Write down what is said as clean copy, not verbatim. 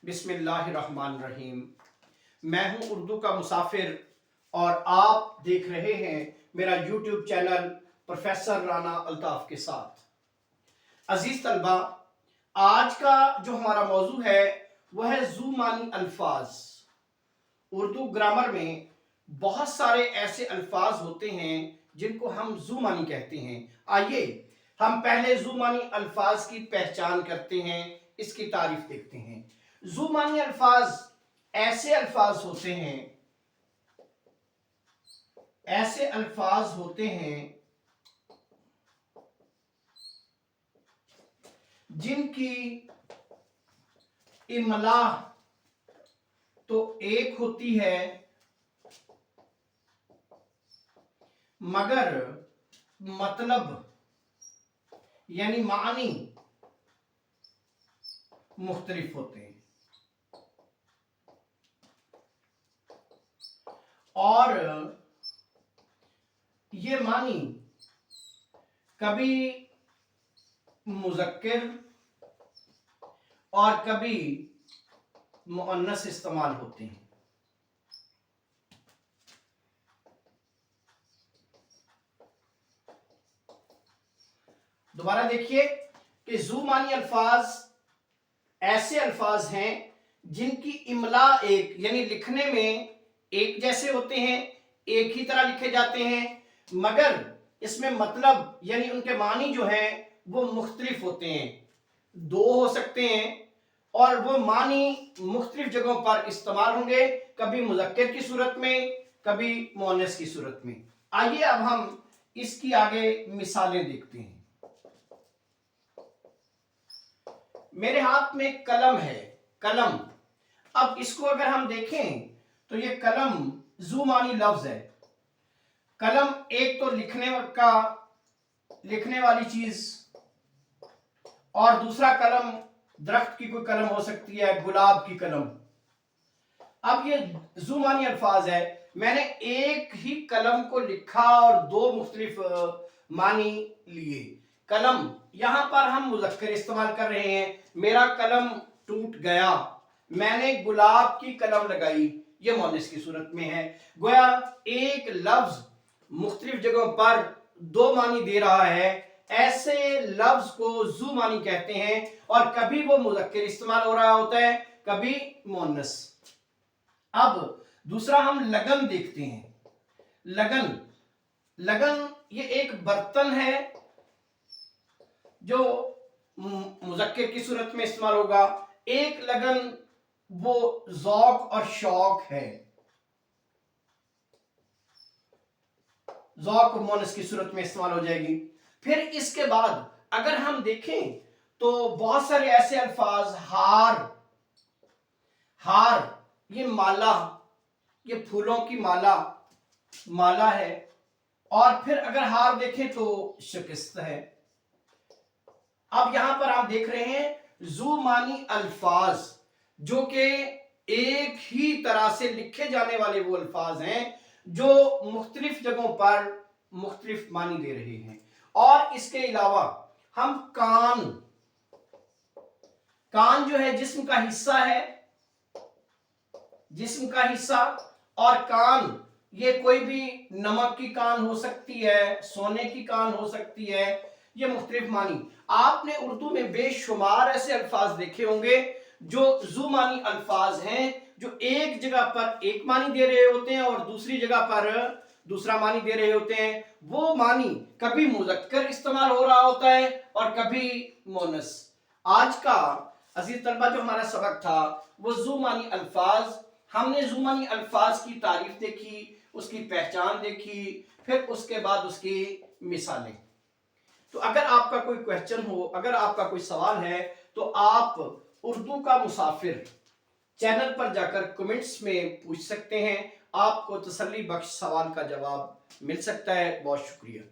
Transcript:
बिस्मिल्लाहिर्रहमानिर्रहीम। मैं हूं उर्दू का मुसाफिर और आप देख रहे हैं मेरा YouTube channel professor Rana Altaf के साथ। अजीज तलबा, आज का जो हमारा मौजू है वह है ज़ुमानी अल्फाज। उर्दू ग्रामर में बहुत सारे ऐसे अल्फाज होते हैं जिनको हम ज़ुमानी कहते हैं। आइए हम पहले ज़ुमानी अल्फाज की पहचान करते हैं, इसकी तारीफ देखते हैं। ज़ुमानी अल्फाज ऐसे अल्फाज होते हैं जिनकी इमला तो एक होती है मगर मतलब यानी मानी मुख्तलिफ होते हैं। और ये मानी कभी मुज़क्किर और कभी मुअन्नस इस्तेमाल होते हैं। दोबारा देखिए कि ज़ुमानी अल्फाज ऐसे अल्फाज हैं जिनकी इमला एक यानी लिखने में एक जैसे होते हैं, एक ही तरह लिखे जाते हैं, मगर इसमें मतलब यानी उनके मानी जो हैं वो मुख्तलिफ होते हैं। दो हो सकते हैं और वो मानी मुख्तलिफ जगहों पर इस्तेमाल होंगे, कभी मुज़क्किर की सूरत में, कभी मुअन्नस की सूरत में। आइए अब हम इसकी आगे मिसालें देखते हैं। मेरे हाथ में कलम है, कलम। अब इसको अगर हम देखें तो ये कलम ज़ुमानी लफ्ज है। कलम एक तो लिखने वाली चीज, और दूसरा कलम दरख्त की कोई कलम हो सकती है, गुलाब की कलम। अब ये ज़ुमानी अल्फाज है, मैंने एक ही कलम को लिखा और दो मुख्तलिफ मानी लिए। कलम यहां पर हम मुज़क्किर इस्तेमाल कर रहे हैं, मेरा कलम टूट गया। मैंने गुलाब की कलम लगाई, ये मुअन्नस की सूरत में है। गोया एक लफ्ज मुख्तलिफ जगहों पर दो मानी दे रहा है, ऐसे लफ्ज को ज़ुमानी कहते हैं। और कभी वो मुज़क्किर इस्तेमाल हो रहा होता है, कभी मुअन्नस। अब दूसरा हम लगन देखते हैं। लगन ये एक बर्तन है जो मुज़क्किर की सूरत में इस्तेमाल होगा। एक लगन वो ज़ौक़ और शौक है, ज़ौक़ मुअन्नस की सूरत में इस्तेमाल हो जाएगी। फिर इसके बाद अगर हम देखें तो बहुत सारे ऐसे अल्फाज, हार ये माला, ये फूलों की माला है। और फिर अगर हार देखें तो शिकस्त है। अब यहां पर आप देख रहे हैं ज़ुमानी अल्फाज जो कि एक ही तरह से लिखे जाने वाले वो अल्फाज हैं जो मुख्तलिफ जगहों पर मुख्तलिफ मानी दे रहे हैं। और इसके अलावा हम कान जो है जिस्म का हिस्सा है, जिस्म का हिस्सा। और कान ये कोई भी नमक की कान हो सकती है, सोने की कान हो सकती है, ये मुख्तलिफ मानी। आपने उर्दू में बेशुमार ऐसे अल्फाज देखे होंगे जो ज़ुमानी अल्फाज हैं, जो एक जगह पर एक मानी दे रहे होते हैं और दूसरी जगह पर दूसरा मानी दे रहे होते हैं। वो मानी कभी मुज़क्किर इस्तेमाल हो रहा होता है और कभी मुअन्नस। आज का अजीज तलबा जो हमारा सबक था वो ज़ुमानी अल्फाज। हमने ज़ुमानी अल्फाज की तारीफ देखी, उसकी पहचान देखी, फिर उसके बाद उसकी मिसालें। तो अगर आपका कोई क्वेश्चन हो, अगर आपका कोई सवाल है, तो आप उर्दू का मुसाफिर चैनल पर जाकर कमेंट्स में पूछ सकते हैं। आपको तसल्ली बख्श सवाल का जवाब मिल सकता है। बहुत शुक्रिया।